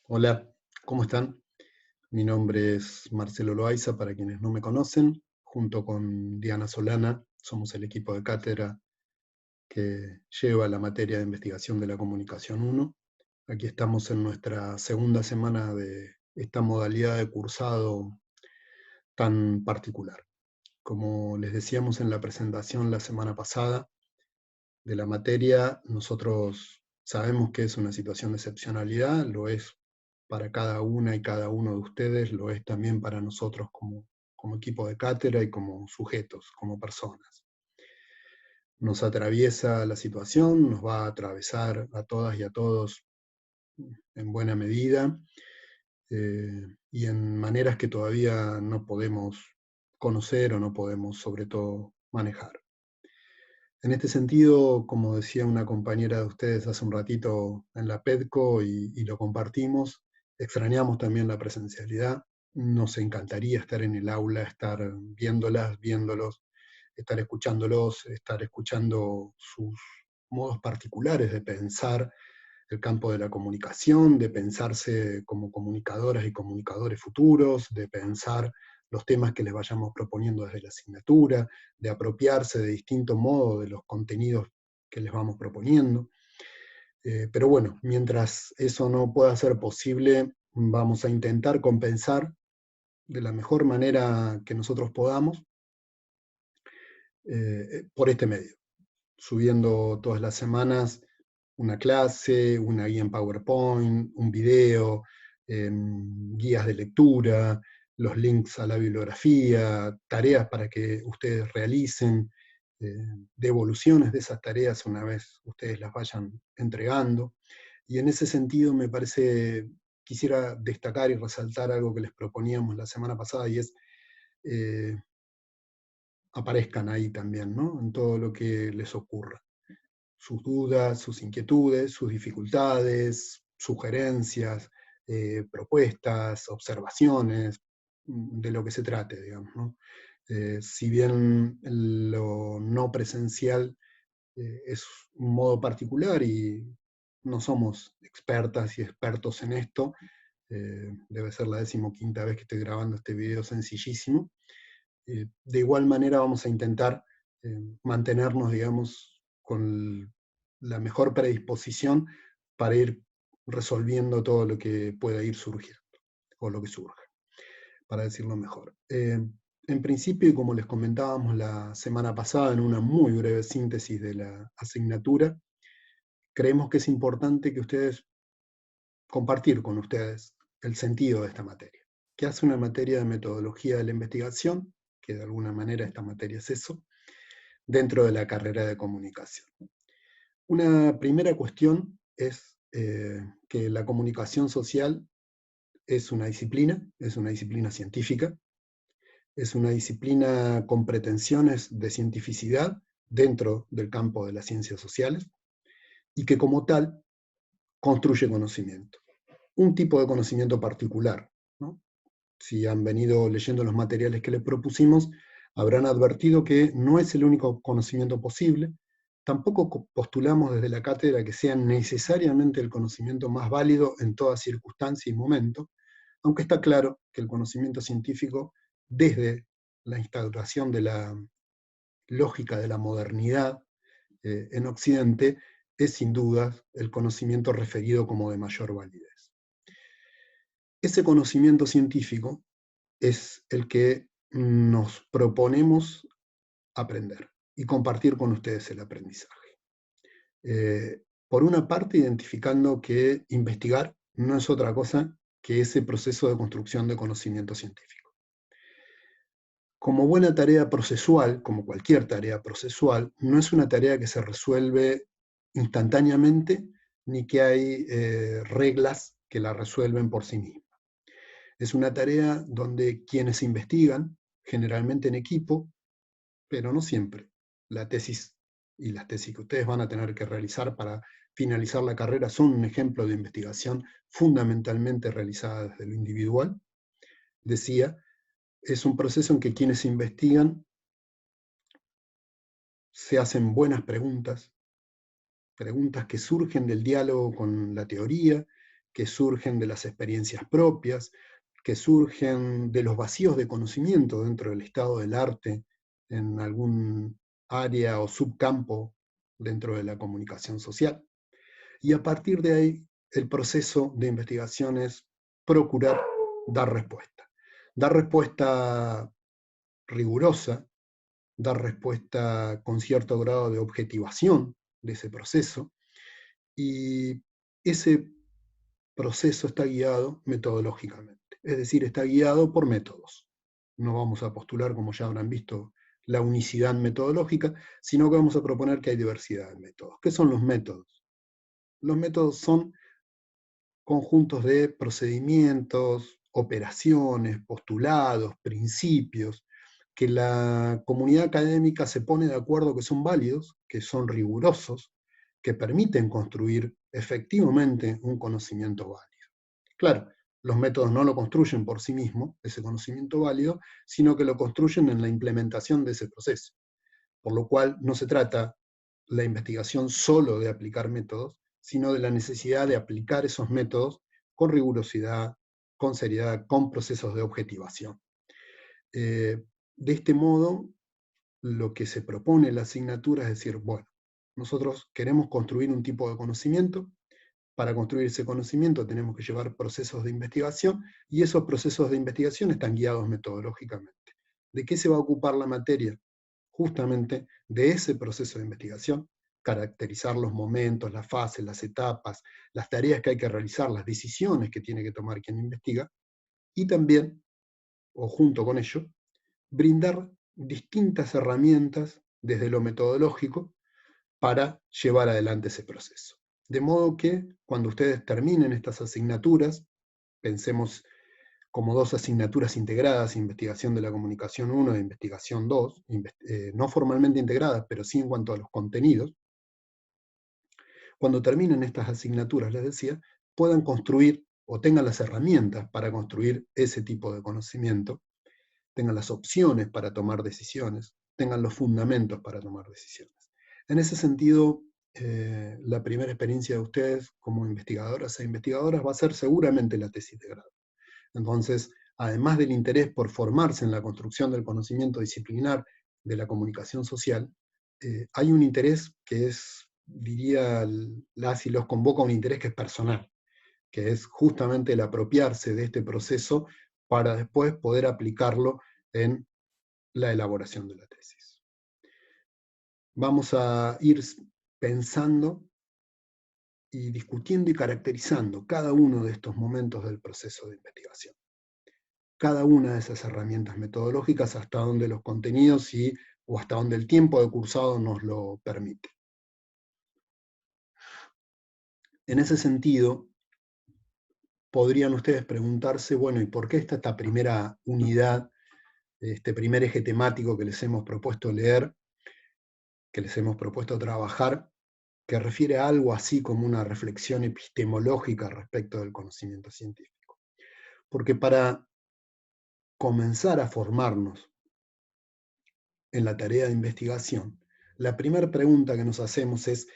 Hola, ¿cómo están? Mi nombre es Marcelo Loaiza, para quienes no me conocen. Junto con Diana Solana, somos el equipo de cátedra que lleva la materia de investigación de la comunicación 1. Aquí estamos en nuestra segunda semana de esta modalidad de cursado tan particular. Como les decíamos en la presentación la semana pasada de la materia, nosotros sabemos que es una situación de excepcionalidad, lo es para cada una y cada uno de ustedes, lo es también para nosotros como equipo de cátedra y como sujetos, como personas. Nos atraviesa la situación, nos va a atravesar a todas y a todos en buena medida, y en maneras que todavía no podemos conocer o no podemos sobre todo manejar. En este sentido, como decía una compañera de ustedes hace un ratito en la PEDCO y lo compartimos, extrañamos también la presencialidad. Nos encantaría estar en el aula, estar viéndolas, viéndolos, estar escuchándolos, estar escuchando sus modos particulares de pensar el campo de la comunicación, de pensarse como comunicadoras y comunicadores futuros, de pensar los temas que les vayamos proponiendo desde la asignatura, de apropiarse de distintos modos de los contenidos que les vamos proponiendo. Pero bueno, mientras eso no pueda ser posible, vamos a intentar compensar de la mejor manera que nosotros podamos por este medio, subiendo todas las semanas una clase, una guía en PowerPoint, un video, guías de lectura, los links a la bibliografía, tareas para que ustedes realicen, eh, devoluciones de esas tareas una vez ustedes las vayan entregando. Y en ese sentido me parece, quisiera destacar y resaltar algo que les proponíamos la semana pasada, y es eh, aparezcan ahí también, ¿no? En todo lo que les ocurra. Sus dudas, sus inquietudes, sus dificultades, sugerencias, propuestas, observaciones, de lo que se trate, digamos, ¿no? Si bien lo no presencial es un modo particular y no somos expertas y expertos en esto, debe ser la 15ª vez que estoy grabando este video sencillísimo. De igual manera vamos a intentar mantenernos, digamos, con la mejor predisposición para ir resolviendo todo lo que pueda ir surgiendo, o lo que surja, para decirlo mejor. En principio, y como les comentábamos la semana pasada en una muy breve síntesis de la asignatura, creemos que es importante que ustedes, compartir con ustedes el sentido de esta materia. ¿Qué hace una materia de metodología de la investigación? Que de alguna manera esta materia es eso, dentro de la carrera de comunicación. Una primera cuestión es que la comunicación social es una disciplina científica, es una disciplina con pretensiones de cientificidad dentro del campo de las ciencias sociales y que como tal construye conocimiento, un tipo de conocimiento particular, ¿no? Si han venido leyendo los materiales que les propusimos, habrán advertido que no es el único conocimiento posible. Tampoco postulamos desde la cátedra que sea necesariamente el conocimiento más válido en toda circunstancia y momento, aunque está claro que el conocimiento científico, desde la instauración de la lógica de la modernidad en Occidente, es sin duda el conocimiento referido como de mayor validez. Ese conocimiento científico es el que nos proponemos aprender y compartir con ustedes el aprendizaje. Por una parte, identificando que investigar no es otra cosa que ese proceso de construcción de conocimiento científico. Como buena tarea procesual, como cualquier tarea procesual, no es una tarea que se resuelve instantáneamente ni que hay reglas que la resuelven por sí mismas. Es una tarea donde quienes investigan, generalmente en equipo, pero no siempre. La tesis y las tesis que ustedes van a tener que realizar para finalizar la carrera son un ejemplo de investigación fundamentalmente realizada desde lo individual. Decía, es un proceso en que quienes investigan se hacen buenas preguntas, preguntas que surgen del diálogo con la teoría, que surgen de las experiencias propias, que surgen de los vacíos de conocimiento dentro del estado del arte en algún área o subcampo dentro de la comunicación social. Y a partir de ahí, el proceso de investigación es procurar dar respuesta. Dar respuesta rigurosa, dar respuesta con cierto grado de objetivación de ese proceso, y ese proceso está guiado metodológicamente, es decir, está guiado por métodos. No vamos a postular, como ya habrán visto, la unicidad metodológica, sino que vamos a proponer que hay diversidad de métodos. ¿Qué son los métodos? Los métodos son conjuntos de procedimientos, operaciones, postulados, principios, que la comunidad académica se pone de acuerdo que son válidos, que son rigurosos, que permiten construir efectivamente un conocimiento válido. Claro, los métodos no lo construyen por sí mismos, ese conocimiento válido, sino que lo construyen en la implementación de ese proceso. Por lo cual no se trata la investigación solo de aplicar métodos, sino de la necesidad de aplicar esos métodos con rigurosidad, con seriedad, con procesos de objetivación. De este modo, lo que se propone en la asignatura es decir, bueno, nosotros queremos construir un tipo de conocimiento. Para construir ese conocimiento tenemos que llevar procesos de investigación, y esos procesos de investigación están guiados metodológicamente. ¿De qué se va a ocupar la materia? Justamente de ese proceso de investigación, caracterizar los momentos, las fases, las etapas, las tareas que hay que realizar, las decisiones que tiene que tomar quien investiga, y también, o junto con ello, brindar distintas herramientas desde lo metodológico para llevar adelante ese proceso. De modo que cuando ustedes terminen estas asignaturas, pensemos como dos asignaturas integradas, investigación de la comunicación 1 e investigación 2, no formalmente integradas, pero sí en cuanto a los contenidos, cuando terminen estas asignaturas, les decía, puedan construir o tengan las herramientas para construir ese tipo de conocimiento, tengan las opciones para tomar decisiones, tengan los fundamentos para tomar decisiones. En ese sentido, la primera experiencia de ustedes como investigadoras e investigadoras va a ser seguramente la tesis de grado. Entonces, además del interés por formarse en la construcción del conocimiento disciplinar de la comunicación social, hay un interés que es, diría, las y los convoca un interés que es personal, que es justamente el apropiarse de este proceso para después poder aplicarlo en la elaboración de la tesis. Vamos a ir pensando y discutiendo y caracterizando cada uno de estos momentos del proceso de investigación. Cada una de esas herramientas metodológicas hasta donde los contenidos o hasta donde el tiempo de cursado nos lo permite. En ese sentido, podrían ustedes preguntarse, bueno, ¿y por qué está esta primera unidad, este primer eje temático que les hemos propuesto leer, que les hemos propuesto trabajar, que refiere a algo así como una reflexión epistemológica respecto del conocimiento científico? Porque para comenzar a formarnos en la tarea de investigación, la primera pregunta que nos hacemos es,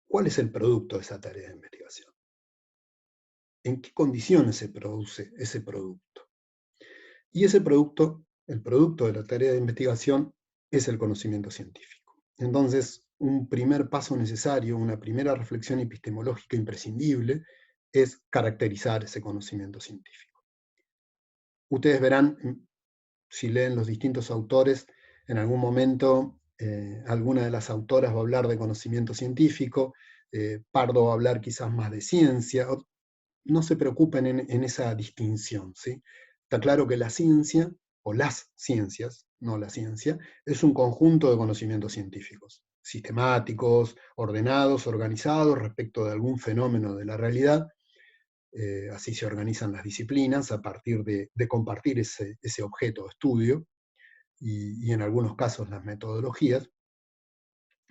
¿cuál es el producto de esa tarea de investigación? ¿En qué condiciones se produce ese producto? Y ese producto, el producto de la tarea de investigación, es el conocimiento científico. Entonces, un primer paso necesario, una primera reflexión epistemológica imprescindible, es caracterizar ese conocimiento científico. Ustedes verán, si leen los distintos autores, en algún momento alguna de las autoras va a hablar de conocimiento científico, Pardo va a hablar quizás más de ciencia. No se preocupen en esa distinción, ¿sí? Está claro que la ciencia, o las ciencias, no la ciencia, es un conjunto de conocimientos científicos, sistemáticos, ordenados, organizados respecto de algún fenómeno de la realidad. Así se organizan las disciplinas a partir de compartir ese objeto de estudio y en algunos casos las metodologías,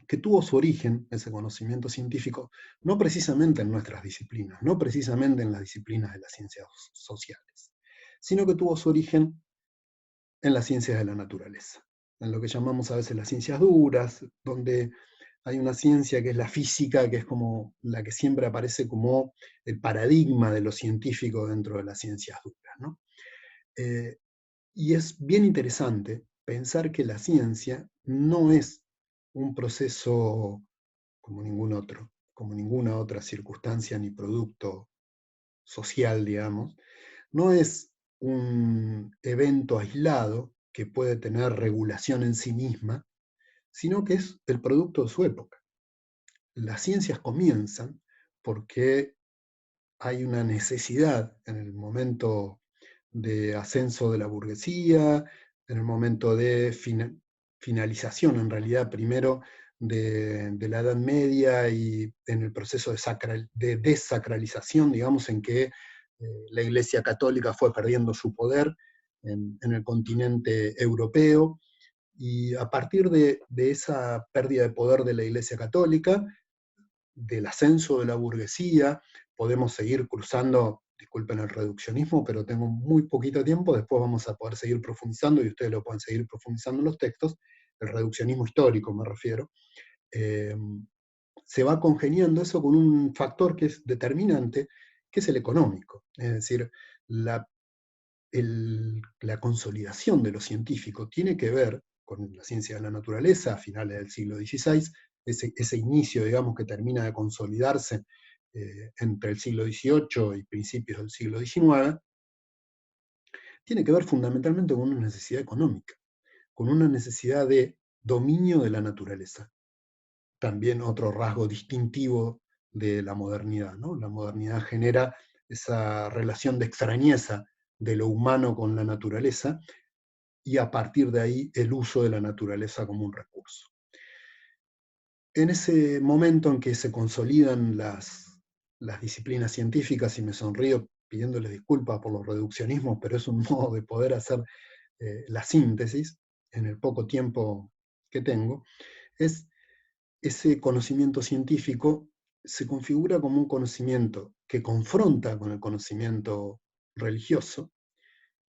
que tuvo su origen, ese conocimiento científico, no precisamente en nuestras disciplinas, no precisamente en las disciplinas de las ciencias sociales, sino que tuvo su origen en las ciencias de la naturaleza, en lo que llamamos a veces las ciencias duras, donde hay una ciencia que es la física, que es como la que siempre aparece como el paradigma de lo científico dentro de las ciencias duras, ¿no? Y es bien interesante pensar que la ciencia no es un proceso como ningún otro, como ninguna otra circunstancia ni producto social, digamos, no es un evento aislado que puede tener regulación en sí misma, sino que es el producto de su época. Las ciencias comienzan porque hay una necesidad en el momento de ascenso de la burguesía, en el momento de finalización, en realidad, primero de la Edad Media y en el proceso de desacralización, digamos, en que la Iglesia Católica fue perdiendo su poder en el continente europeo, y a partir de esa pérdida de poder de la Iglesia Católica, del ascenso de la burguesía, podemos seguir cruzando, disculpen el reduccionismo, pero tengo muy poquito tiempo, después vamos a poder seguir profundizando y ustedes lo pueden seguir profundizando en los textos, el reduccionismo histórico me refiero, eh, se va congeniando eso con un factor que es determinante, que es el económico, es decir, la, la consolidación de lo científico tiene que ver con la ciencia de la naturaleza a finales del siglo XVI, ese inicio, digamos, que termina de consolidarse entre el siglo XVIII y principios del siglo XIX, tiene que ver fundamentalmente con una necesidad económica, con una necesidad de dominio de la naturaleza. También otro rasgo distintivo de la modernidad, ¿no? La modernidad genera esa relación de extrañeza de lo humano con la naturaleza, y a partir de ahí el uso de la naturaleza como un recurso. En ese momento en que se consolidan las disciplinas científicas, y me sonrío pidiéndoles disculpas por los reduccionismos, pero es un modo de poder hacer la síntesis en el poco tiempo que tengo, es ese conocimiento científico se configura como un conocimiento que confronta con el conocimiento religioso,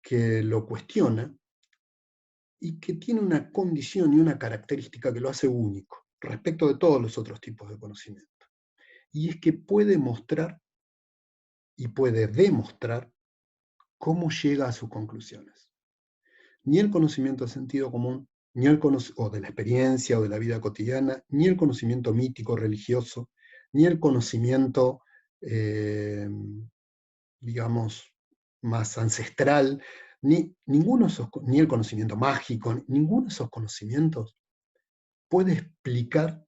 que lo cuestiona y que tiene una condición y una característica que lo hace único respecto de todos los otros tipos de conocimiento. Y es que puede mostrar y puede demostrar cómo llega a sus conclusiones. Ni el conocimiento de sentido común, ni el o de la experiencia o de la vida cotidiana, ni el conocimiento mítico religioso, ni el conocimiento, digamos, más ancestral, ni el conocimiento mágico, ninguno de esos conocimientos puede explicar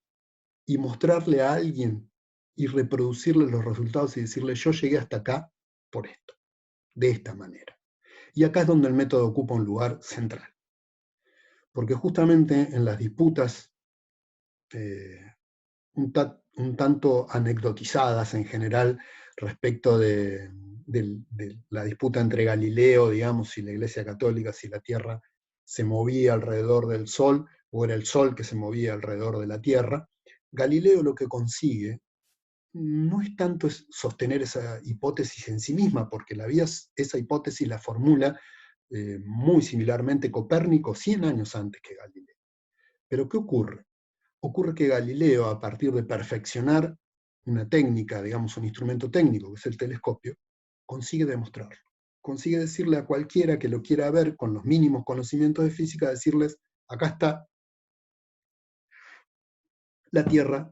y mostrarle a alguien y reproducirle los resultados y decirle, yo llegué hasta acá por esto, de esta manera. Y acá es donde el método ocupa un lugar central. Porque justamente en las disputas un tanto anecdotizadas en general respecto de la disputa entre Galileo, digamos, y la Iglesia Católica, si la Tierra se movía alrededor del Sol o era el Sol que se movía alrededor de la Tierra, Galileo lo que consigue no es tanto sostener esa hipótesis en sí misma, porque esa hipótesis la formula muy similarmente Copérnico 100 años antes que Galileo. Pero ¿qué ocurre? Ocurre que Galileo, a partir de perfeccionar una técnica, digamos un instrumento técnico, que es el telescopio, consigue demostrarlo. Consigue decirle a cualquiera que lo quiera ver con los mínimos conocimientos de física, decirles, acá está, la Tierra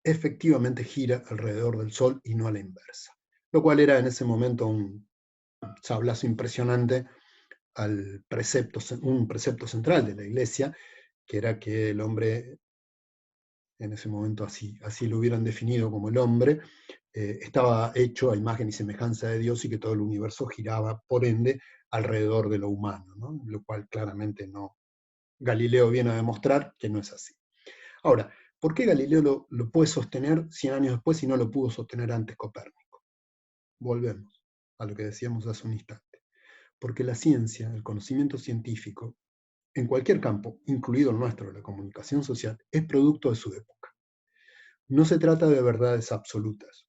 efectivamente gira alrededor del Sol y no a la inversa. Lo cual era en ese momento un sablazo impresionante al un precepto central de la Iglesia, que era que el hombre, en ese momento así lo hubieran definido como el hombre, estaba hecho a imagen y semejanza de Dios y que todo el universo giraba, por ende, alrededor de lo humano, ¿no? Lo cual claramente no. Galileo viene a demostrar que no es así. Ahora, ¿por qué Galileo lo puede sostener 100 años después y no lo pudo sostener antes Copérnico? Volvemos a lo que decíamos hace un instante. Porque la ciencia, el conocimiento científico, en cualquier campo, incluido el nuestro, la comunicación social, es producto de su época. No se trata de verdades absolutas,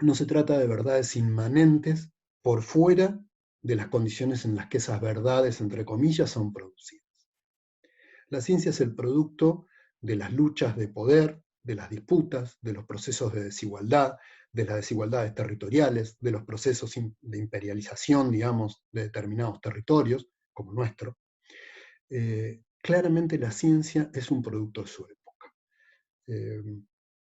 no se trata de verdades inmanentes por fuera de las condiciones en las que esas verdades, entre comillas, son producidas. La ciencia es el producto de las luchas de poder, de las disputas, de los procesos de desigualdad, de las desigualdades territoriales, de los procesos de imperialización, digamos, de determinados territorios, como nuestro. Claramente la ciencia es un producto de su época.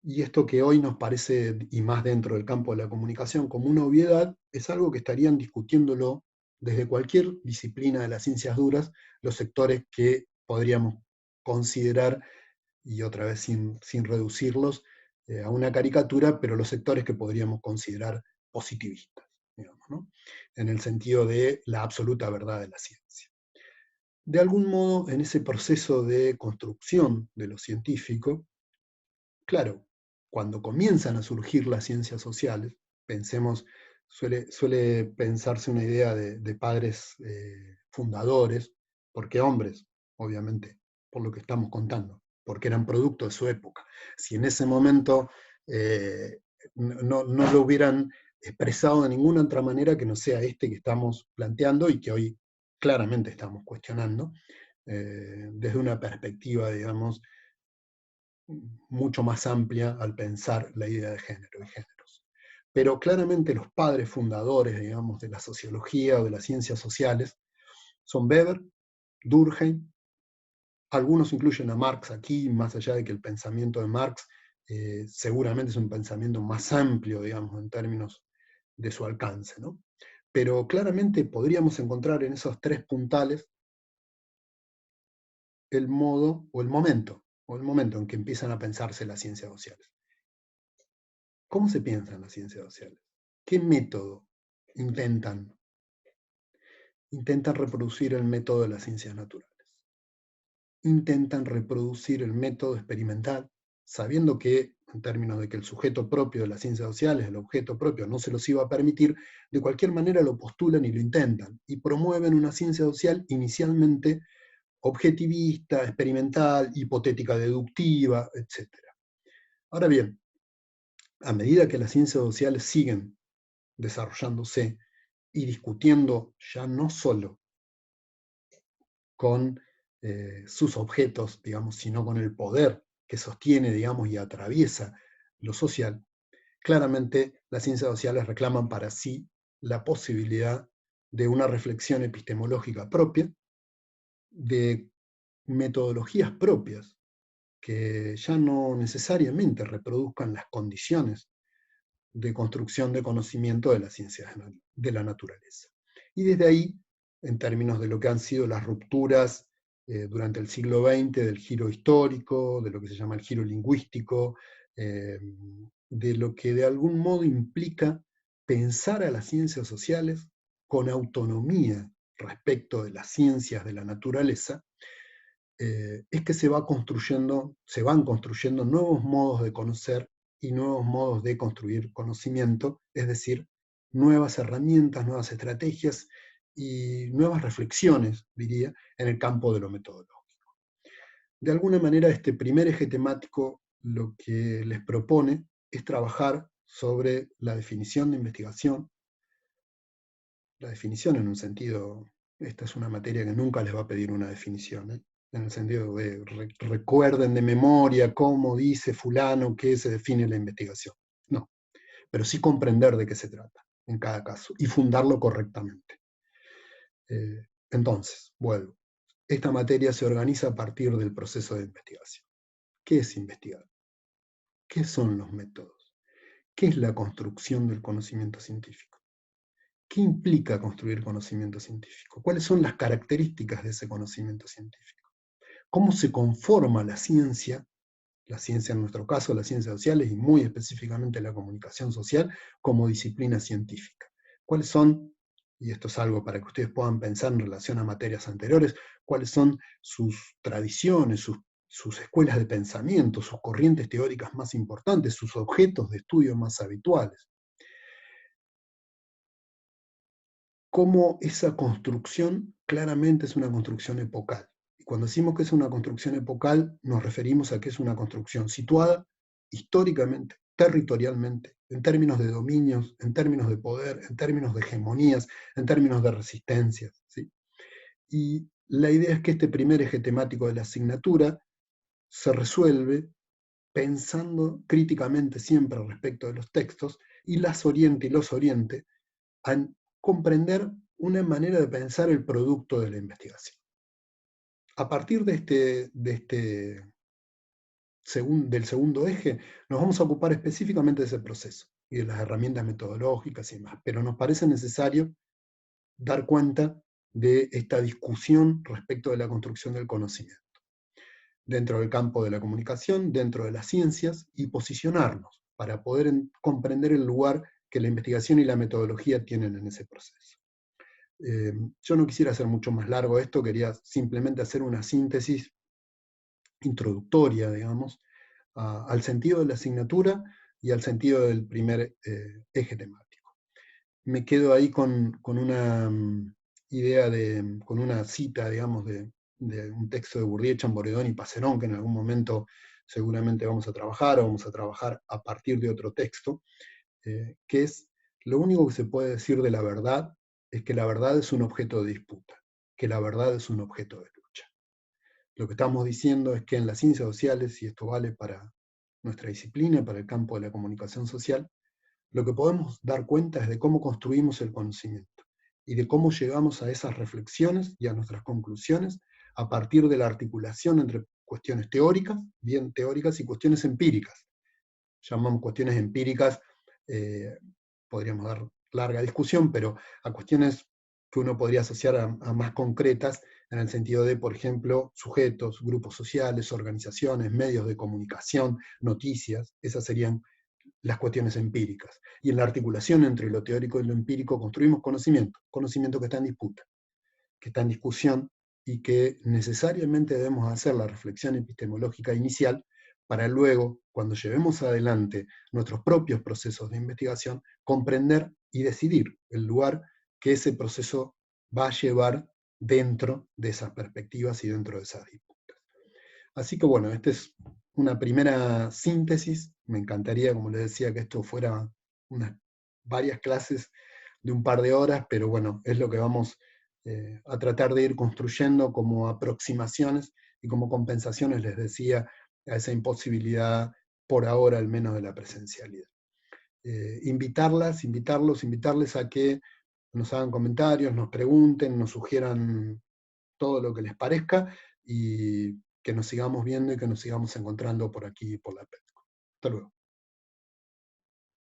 Y esto que hoy nos parece, y más dentro del campo de la comunicación, como una obviedad, es algo que estarían discutiéndolo desde cualquier disciplina de las ciencias duras, los sectores que podríamos considerar, y otra vez sin reducirlos a una caricatura, pero los sectores que podríamos considerar positivistas, digamos, ¿no? En el sentido de la absoluta verdad de la ciencia. De algún modo, en ese proceso de construcción de lo científico, claro, cuando comienzan a surgir las ciencias sociales, pensemos, suele pensarse una idea de padres fundadores, porque hombres, obviamente, por lo que estamos contando, porque eran producto de su época. Si en ese momento no lo hubieran expresado de ninguna otra manera que no sea este que estamos planteando y que hoy claramente estamos cuestionando, desde una perspectiva, digamos, mucho más amplia al pensar la idea de género y géneros. Pero claramente los padres fundadores, digamos, de la sociología o de las ciencias sociales son Weber, Durkheim, algunos incluyen a Marx aquí, más allá de que el pensamiento de Marx seguramente es un pensamiento más amplio, digamos, en términos de su alcance, ¿no? Pero claramente podríamos encontrar en esos tres puntales el modo o el momento en que empiezan a pensarse las ciencias sociales. ¿Cómo se piensa en las ciencias sociales? ¿Qué método intentan? Intentan reproducir el método de las ciencias naturales. Intentan reproducir el método experimental, sabiendo que, en términos de que el sujeto propio de las ciencias sociales, el objeto propio, no se los iba a permitir, de cualquier manera lo postulan y lo intentan, y promueven una ciencia social inicialmente objetivista, experimental, hipotética deductiva, etc. Ahora bien, a medida que las ciencias sociales siguen desarrollándose y discutiendo ya no solo con sus objetos, digamos, sino con el poder que sostiene, digamos, y atraviesa lo social, claramente las ciencias sociales reclaman para sí la posibilidad de una reflexión epistemológica propia, de metodologías propias que ya no necesariamente reproduzcan las condiciones de construcción de conocimiento de las ciencias de la naturaleza. Y desde ahí, en términos de lo que han sido las rupturas durante el siglo XX, del giro histórico, de lo que se llama el giro lingüístico, de lo que de algún modo implica pensar a las ciencias sociales con autonomía respecto de las ciencias de la naturaleza, es que se van construyendo nuevos modos de conocer y nuevos modos de construir conocimiento, es decir, nuevas herramientas, nuevas estrategias y nuevas reflexiones, diría, en el campo de lo metodológico. De alguna manera, este primer eje temático lo que les propone es trabajar sobre la definición de investigación, la definición en un sentido, esta es una materia que nunca les va a pedir una definición, en el sentido de recuerden de memoria cómo dice fulano que se define la investigación. No, pero sí comprender de qué se trata en cada caso y fundarlo correctamente. Entonces, vuelvo. Esta materia se organiza a partir del proceso de investigación. ¿Qué es investigar? ¿Qué son los métodos? ¿Qué es la construcción del conocimiento científico? ¿Qué implica construir conocimiento científico? ¿Cuáles son las características de ese conocimiento científico? ¿Cómo se conforma la ciencia en nuestro caso, las ciencias sociales y muy específicamente la comunicación social, como disciplina científica? ¿Cuáles son, y esto es algo para que ustedes puedan pensar en relación a materias anteriores, cuáles son sus tradiciones, sus escuelas de pensamiento, sus corrientes teóricas más importantes, sus objetos de estudio más habituales? Cómo esa construcción claramente es una construcción epocal. Y cuando decimos que es una construcción epocal, nos referimos a que es una construcción situada históricamente, territorialmente, en términos de dominios, en términos de poder, en términos de hegemonías, en términos de resistencias, ¿sí? Y la idea es que este primer eje temático de la asignatura se resuelve pensando críticamente siempre respecto de los textos y las oriente y los oriente a comprender una manera de pensar el producto de la investigación. A partir del segundo eje, nos vamos a ocupar específicamente de ese proceso y de las herramientas metodológicas y demás, pero nos parece necesario dar cuenta de esta discusión respecto de la construcción del conocimiento, dentro del campo de la comunicación, dentro de las ciencias, y posicionarnos para poder comprender el lugar que la investigación y la metodología tienen en ese proceso. Yo no quisiera hacer mucho más largo esto, quería simplemente hacer una síntesis introductoria, digamos, al sentido de la asignatura y al sentido del primer eje temático. Me quedo ahí con una idea con una cita, digamos, de un texto de Bourdieu, Chamboredón y Passerón, que en algún momento seguramente vamos a trabajar, o vamos a trabajar a partir de otro texto, que es: lo único que se puede decir de la verdad es que la verdad es un objeto de disputa, que la verdad es un objeto de lucha. Lo que estamos diciendo es que en las ciencias sociales, y esto vale para nuestra disciplina, para el campo de la comunicación social, lo que podemos dar cuenta es de cómo construimos el conocimiento y de cómo llegamos a esas reflexiones y a nuestras conclusiones a partir de la articulación entre cuestiones teóricas, bien teóricas, y cuestiones empíricas. Llamamos cuestiones empíricas, podríamos dar larga discusión, pero a cuestiones que uno podría asociar a más concretas, en el sentido de, por ejemplo, sujetos, grupos sociales, organizaciones, medios de comunicación, noticias. Esas serían las cuestiones empíricas. Y en la articulación entre lo teórico y lo empírico construimos conocimiento, conocimiento que está en disputa, que está en discusión, y que necesariamente debemos hacer la reflexión epistemológica inicial para luego, cuando llevemos adelante nuestros propios procesos de investigación, comprender y decidir el lugar que ese proceso va a llevar dentro de esas perspectivas y dentro de esas disputas. Así que bueno, esta es una primera síntesis. Me encantaría, como les decía, que esto fuera varias clases de un par de horas, pero bueno, es lo que vamos a tratar de ir construyendo como aproximaciones y como compensaciones, les decía, a esa imposibilidad, por ahora al menos, de la presencialidad. Invitarles a que nos hagan comentarios, nos pregunten, nos sugieran todo lo que les parezca, y que nos sigamos viendo y que nos sigamos encontrando por aquí y por la PETCO. Hasta luego.